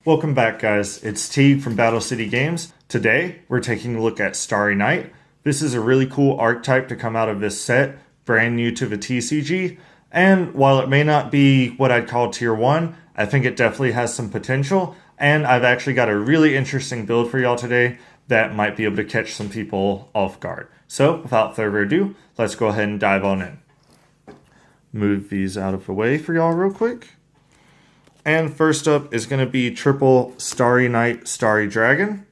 Welcome back, guys. It's T from Battle City Games. Today, we're taking a look at Starry Night. This is a really cool archetype to come out of this set, brand new to the TCG, and while it may not be what I'd call Tier 1, I think it definitely has some potential, and I've actually got a really interesting build for y'all today that might be able to catch some people off guard. So, without further ado, let's go ahead and dive on in. Move these out of the way for y'all real quick. And first up is going to be triple Starry Night, Starry Dragon.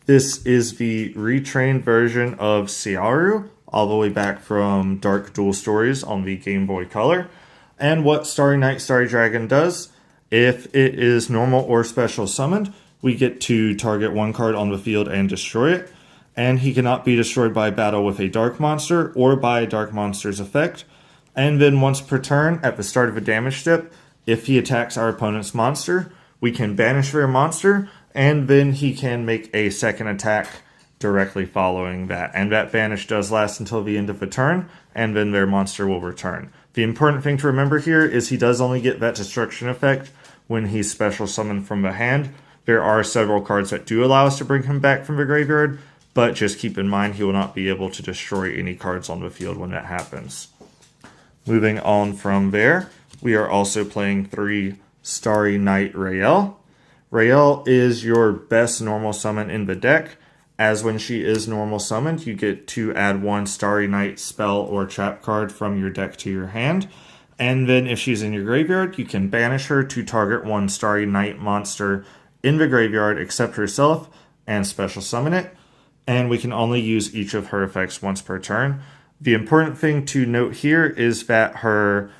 This is the retrained version of Ciaru, all the way back from Dark Duel Stories on the Game Boy Color. And what Starry Night, Starry Dragon does, if it is normal or special summoned, we get to target one card on the field and destroy it. And he cannot be destroyed by battle with a Dark Monster or by a Dark Monster's effect. And then once per turn, at the start of a damage step, if he attacks our opponent's monster, we can banish their monster, and then he can make a second attack directly following that. And that banish does last until the end of the turn, and then their monster will return. The important thing to remember here is he does only get that destruction effect when he's special summoned from the hand. There are several cards that do allow us to bring him back from the graveyard, but just keep in mind he will not be able to destroy any cards on the field when that happens. Moving on from there, we are also playing 3 Starry Night Rael. Rael is your best normal summon in the deck, as when she is normal summoned, you get to add 1 Starry Night spell or trap card from your deck to your hand. And then if she's in your graveyard, you can banish her to target 1 Starry Night monster in the graveyard except herself and special summon it. And we can only use each of her effects once per turn. The important thing to note here is that her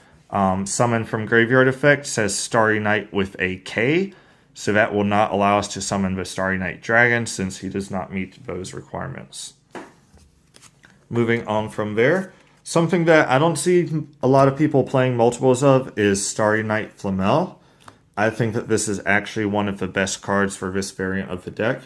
summon from graveyard effect says Starry Night with a K, so that will not allow us to summon the Starry Night Dragon since he does not meet those requirements. Moving on from there, something that I don't see a lot of people playing multiples of is Starry Night Flamel. I think that this is actually one of the best cards for this variant of the deck.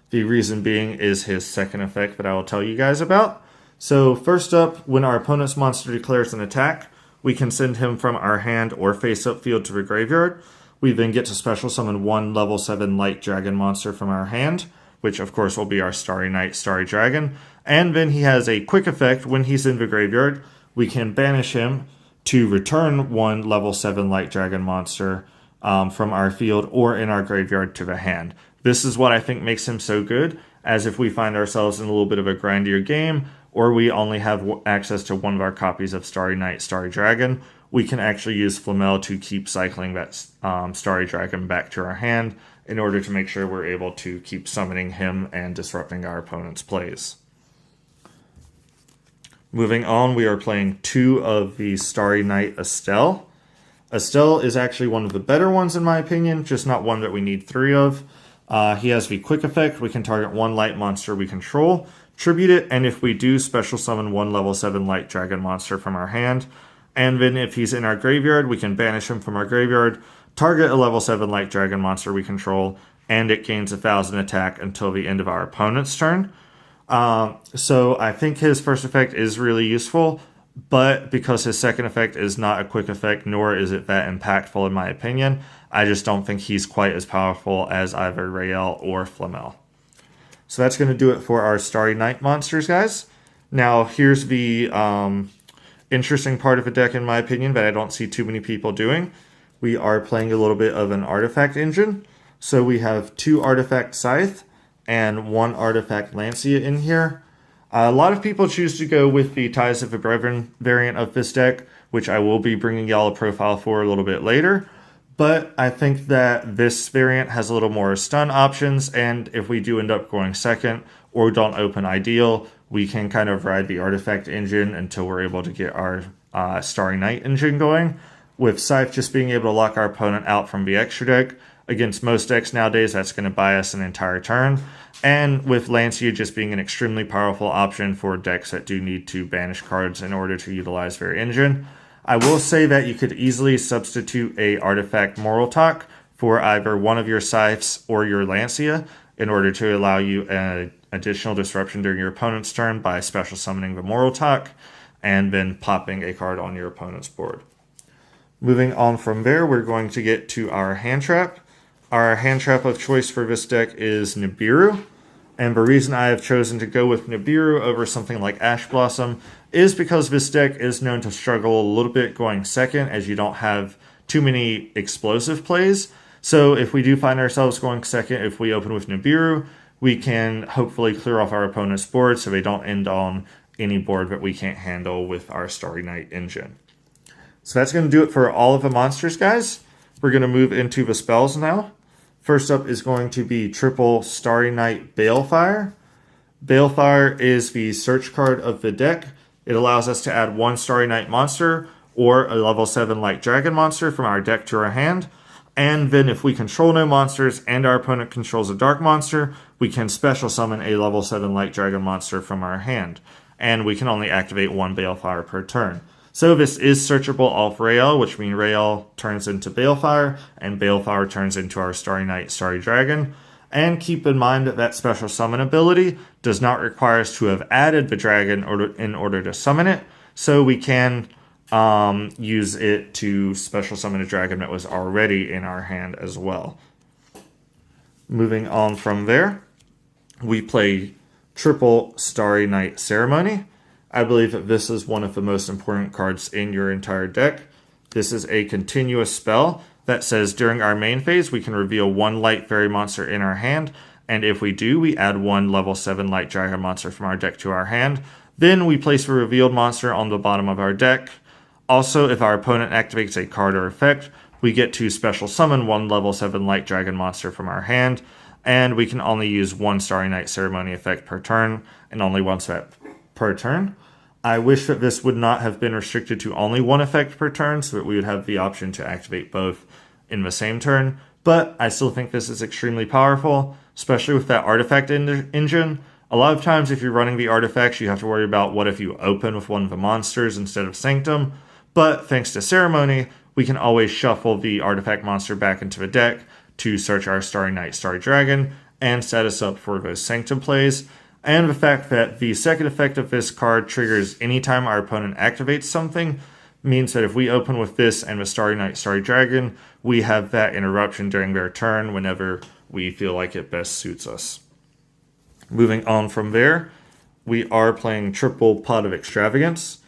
The reason being is his second effect that I will tell you guys about. So first up, when our opponent's monster declares an attack, we can send him from our hand or face-up field to the graveyard. We then get to special summon 1 level 7 light dragon monster from our hand, which of course will be our Starry Night, Starry Dragon. And then he has a quick effect when he's in the graveyard. We can banish him to return 1 level 7 light dragon monster from our field or in our graveyard to the hand. This is what I think makes him so good, as if we find ourselves in a little bit of a grindier game, or we only have access to one of our copies of Starry Night, Starry Dragon, we can actually use Flamel to keep cycling that Starry Dragon back to our hand in order to make sure we're able to keep summoning him and disrupting our opponent's plays. Moving on, we are playing 2 of the Starry Night Estelle. Estelle is actually one of the better ones in my opinion, just not one that we need 3 of. He has the quick effect. We can target 1 light monster we control, tribute it, and if we do, special summon 1 level 7 light dragon monster from our hand. And then if he's in our graveyard, we can banish him from our graveyard, target a level 7 light dragon monster we control, and it gains 1,000 attack until the end of our opponent's turn. So I think his first effect is really useful, but because his second effect is not a quick effect, nor is it that impactful in my opinion, I just don't think he's quite as powerful as either Rael or Flamel. So that's going to do it for our Starry Night monsters, guys. Now, here's the interesting part of the deck, in my opinion, that I don't see too many people doing. We are playing a little bit of an artifact engine. So we have 2 artifact Scythe and 1 artifact Lancia in here. A lot of people choose to go with the Ties of the Brethren variant of this deck, which I will be bringing y'all a profile for a little bit later. But I think that this variant has a little more stun options, and if we do end up going second or don't open ideal, we can kind of ride the artifact engine until we're able to get our Starry Night engine going. With Scythe just being able to lock our opponent out from the extra deck, against most decks nowadays, that's going to buy us an entire turn. And with Lancia just being an extremely powerful option for decks that do need to banish cards in order to utilize their engine. I will say that you could easily substitute a artifact Moral Talk for either one of your Scythes or your Lancia in order to allow you an additional disruption during your opponent's turn by special summoning the Moral Talk and then popping a card on your opponent's board. Moving on from there, we're going to get to our hand trap. Our hand trap of choice for this deck is Nibiru. And the reason I have chosen to go with Nibiru over something like Ash Blossom is because this deck is known to struggle a little bit going second, as you don't have too many explosive plays. So if we do find ourselves going second, if we open with Nibiru, we can hopefully clear off our opponent's board so they don't end on any board that we can't handle with our Starry Night engine. So that's going to do it for all of the monsters, guys. We're going to move into the spells now. First up is going to be triple Starry Night Balefire. Balefire is the search card of the deck. It allows us to add one Starry Night monster or a level 7 Light Dragon monster from our deck to our hand. And then if we control no monsters and our opponent controls a dark monster, we can special summon a level 7 Light Dragon monster from our hand. And we can only activate one Balefire per turn. So this is searchable off Rael, which means Rael turns into Balefire, and Balefire turns into our Starry Night Starry Dragon. And keep in mind that that special summon ability does not require us to have added the dragon in order to summon it. So we can use it to special summon a dragon that was already in our hand as well. Moving on from there, we play triple Starry Night Ceremony. I believe that this is one of the most important cards in your entire deck. This is a continuous spell that says during our main phase, we can reveal one light fairy monster in our hand, and if we do, we add one level 7 light dragon monster from our deck to our hand. Then we place a revealed monster on the bottom of our deck. Also, if our opponent activates a card or effect, we get to special summon one level 7 light dragon monster from our hand, and we can only use one Starry Night Ceremony effect per turn, and only once per turn. I wish that this would not have been restricted to only one effect per turn, so that we would have the option to activate both in the same turn, but I still think this is extremely powerful, especially with that artifact engine. A lot of times if you're running the artifacts, you have to worry about what if you open with one of the monsters instead of Sanctum, but thanks to Ceremony, we can always shuffle the artifact monster back into the deck to search our Starry Night Starry Dragon and set us up for those Sanctum plays. And the fact that the second effect of this card triggers anytime our opponent activates something means that if we open with this and the Starry Night Starry Dragon, we have that interruption during their turn whenever we feel like it best suits us. Moving on from there, we are playing triple Pot of Extravagance.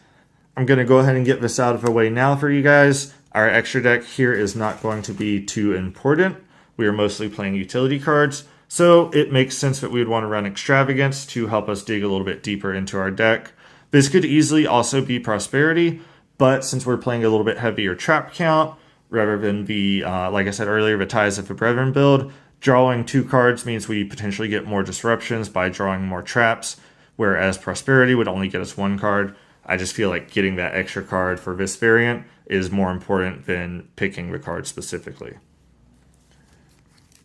I'm going to go ahead and get this out of the way now for you guys. Our extra deck here is not going to be too important. We are mostly playing utility cards. So it makes sense that we would want to run Extravagance to help us dig a little bit deeper into our deck. This could easily also be Prosperity, but since we're playing a little bit heavier trap count, rather than the, like I said earlier, the Ties of the Brethren build, drawing 2 cards means we potentially get more disruptions by drawing more traps, whereas Prosperity would only get us 1 card. I just feel like getting that extra card for this variant is more important than picking the card specifically.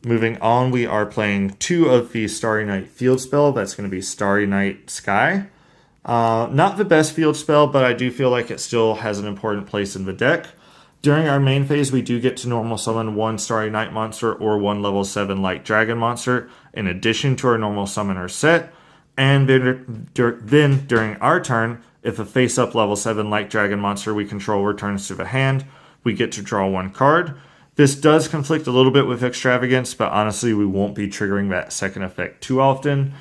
Moving on, we are playing 2 of the Starry Night field spell. That's going to be Starry Night Sky. Not the best field spell, but I do feel like it still has an important place in the deck. During our main phase, we do get to normal summon 1 Starry Night monster or 1 level 7 Light Dragon monster in addition to our normal summoner set. And then during our turn, if a face-up level 7 Light Dragon monster we control returns to the hand, we get to draw 1 card. This does conflict a little bit with Extravagance, but honestly, we won't be triggering that second effect too often,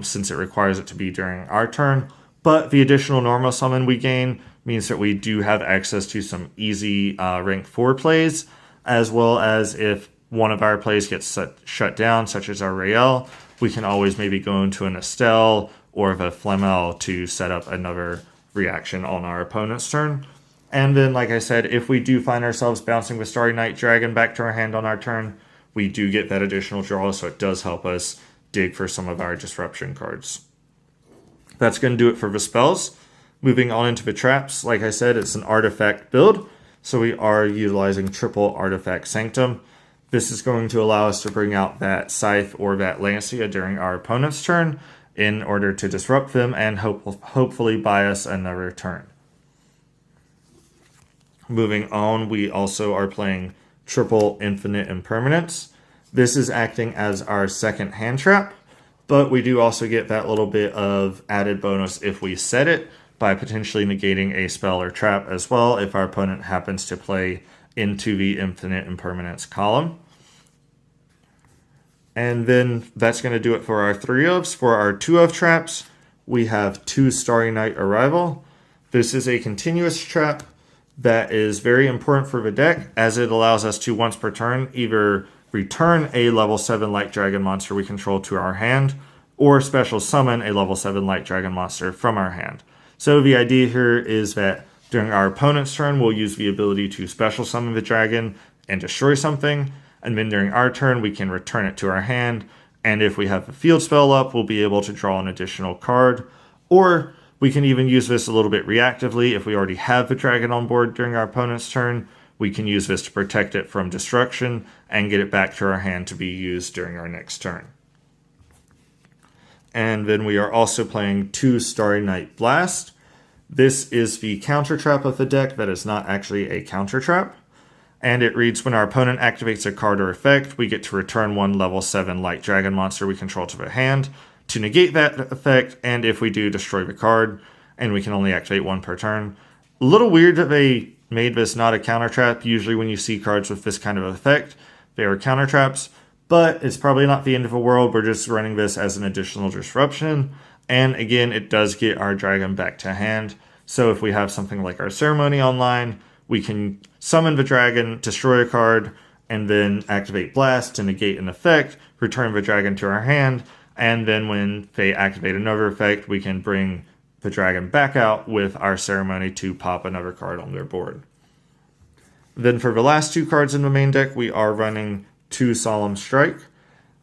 since it requires it to be during our turn. But the additional normal summon we gain means that we do have access to some easy rank 4 plays, as well as if one of our plays gets shut down, such as our Rael, we can always maybe go into an Estelle or the Flamel to set up another reaction on our opponent's turn. And then, like I said, if we do find ourselves bouncing the Starry Night Dragon back to our hand on our turn, we do get that additional draw, so it does help us dig for some of our disruption cards. That's going to do it for the spells. Moving on into the traps, like I said, it's an artifact build, so we are utilizing triple Artifact Sanctum. This is going to allow us to bring out that Scythe or that Lancia during our opponent's turn in order to disrupt them and hopefully buy us another turn. Moving on, we also are playing triple Infinite Impermanence. This is acting as our second hand trap, but we do also get that little bit of added bonus if we set it by potentially negating a spell or trap as well if our opponent happens to play into the Infinite Impermanence column. And then that's going to do it for our 3 ofs. For our 2 of traps, we have 2 Starry Night Arrival. This is a continuous trap that is very important for the deck, as it allows us to, once per turn, either return a level 7 Light Dragon monster we control to our hand, or special summon a level 7 Light Dragon monster from our hand. So the idea here is that during our opponent's turn, we'll use the ability to special summon the dragon and destroy something, and then during our turn, we can return it to our hand, and if we have a field spell up, we'll be able to draw an additional card, or we can even use this a little bit reactively. If we already have the dragon on board during our opponent's turn, we can use this to protect it from destruction and get it back to our hand to be used during our next turn. And then we are also playing 2 Starry Night Blast. This is the counter trap of the deck that is not actually a counter trap. And it reads, when our opponent activates a card or effect, we get to return 1 level 7 Light Dragon monster we control to their hand to negate that effect, and if we do, destroy the card, and we can only activate 1 per turn. A little weird that they made this not a counter trap. Usually when you see cards with this kind of effect, they are counter traps, but it's probably not the end of the world. We're just running this as an additional disruption, and again, it does get our dragon back to hand. So if we have something like our ceremony online, we can summon the dragon, destroy a card, and then activate Blast to negate an effect, return the dragon to our hand, and then when they activate another effect, we can bring the dragon back out with our ceremony to pop another card on their board. Then for the last 2 cards in the main deck, we are running 2 Solemn Strike.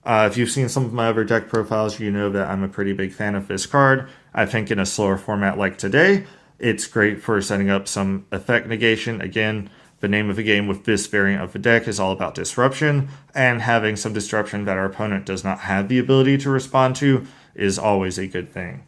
If you've seen some of my other deck profiles, you know that I'm a pretty big fan of this card. I think in a slower format like today, it's great for setting up some effect negation. Again, the name of the game with this variant of the deck is all about disruption, and having some disruption that our opponent does not have the ability to respond to is always a good thing.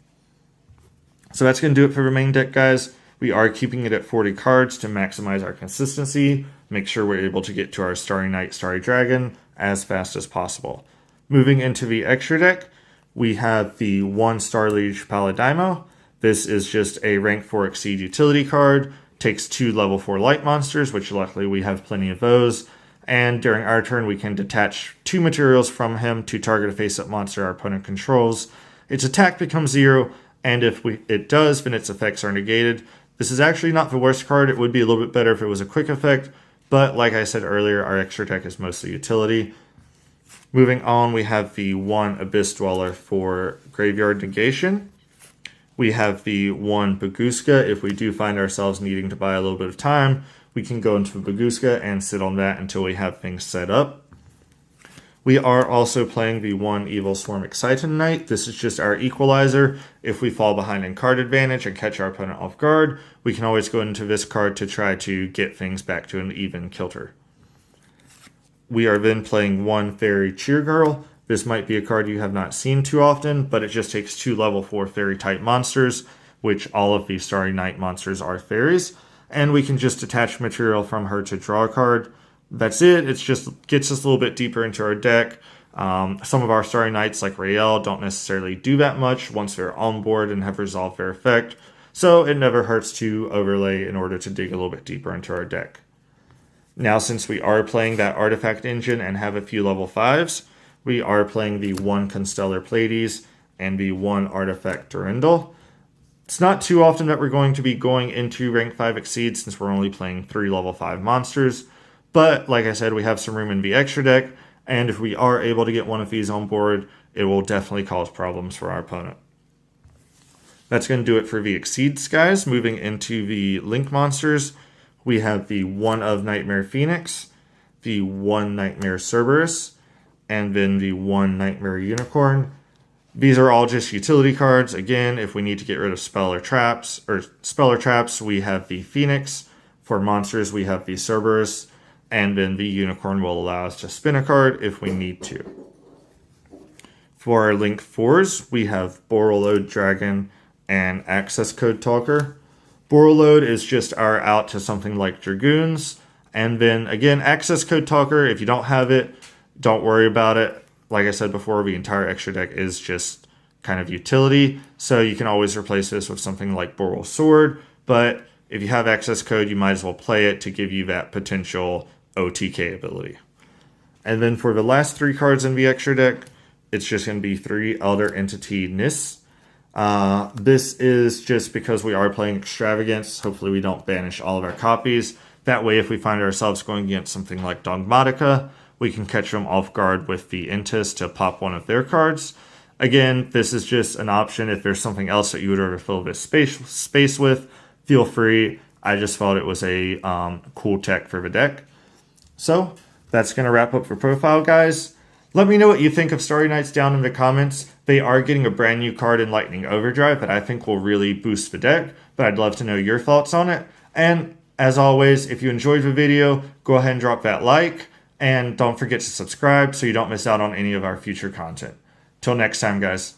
So that's going to do it for the main deck, guys. We are keeping it at 40 cards to maximize our consistency, make sure we're able to get to our Starry Night, Starry Dragon as fast as possible. Moving into the extra deck, we have the 1 Star Liege Paladimo. This is just a rank 4 Exceed utility card. Takes 2 level 4 light monsters, which luckily we have plenty of those. And during our turn, we can detach 2 materials from him to target a face-up monster our opponent controls. Its attack becomes 0, and if it does, then its effects are negated. This is actually not the worst card. It would be a little bit better if it was a quick effect, but like I said earlier, our extra deck is mostly utility. Moving on, we have the 1 Abyss Dweller for Graveyard Negation. We have the 1 Baguska. If we do find ourselves needing to buy a little bit of time, we can go into Baguska and sit on that until we have things set up. We are also playing the 1 Evil Swarm Exciton Knight. This is just our equalizer. If we fall behind in card advantage and catch our opponent off guard, we can always go into this card to try to get things back to an even kilter. We are then playing 1 Fairy Cheer Girl. This might be a card you have not seen too often, but it just takes 2 level 4 fairy type monsters, which all of the Starry Night monsters are fairies, and we can just attach material from her to draw a card. That's it. It just gets us a little bit deeper into our deck. Some of our Starry Knights, like Rael, don't necessarily do that much once they're on board and have resolved their effect, so it never hurts to overlay in order to dig a little bit deeper into our deck. Now, since we are playing that artifact engine and have a few level 5s, we are playing the 1 Constellar Pleiades and the 1 Artifact Durandal. It's not too often that we're going to be going into rank 5 Exceed since we're only playing 3 level 5 monsters, but like I said, we have some room in the extra deck, and if we are able to get one of these on board, it will definitely cause problems for our opponent. That's going to do it for the Exceeds, guys. Moving into the Link monsters, we have the 1 of Nightmare Phoenix, the 1 Nightmare Cerberus, and then the 1 Nightmare Unicorn. These are all just utility cards. Again, if we need to get rid of spell or traps, we have the Phoenix. For monsters, we have the Cerberus, and then the Unicorn will allow us to spin a card if we need to. For our Link 4s, we have Borreload Dragon and Access Code Talker. Borreload is just our out to something like Dragoons, and then again, Access Code Talker, if you don't have it, don't worry about it. Like I said before, the entire extra deck is just kind of utility, so you can always replace this with something like Boral Sword, but if you have access code, you might as well play it to give you that potential OTK ability. And then for the last 3 cards in the extra deck, it's just going to be 3 Elder Entity Nis. This is just because we are playing Extravagance. Hopefully we don't banish all of our copies. That way, if we find ourselves going against something like Dogmatica, we can catch them off guard with the Intis to pop one of their cards. Again, this is just an option. If there's something else that you would rather fill this space with, feel free. I just thought it was a cool tech for the deck. So that's going to wrap up for profile, guys. Let me know what you think of Starry Nights down in the comments. They are getting a brand new card in Lightning Overdrive that I think will really boost the deck, but I'd love to know your thoughts on it. And as always, if you enjoyed the video, go ahead and drop that like, and don't forget to subscribe so you don't miss out on any of our future content. Till next time, guys.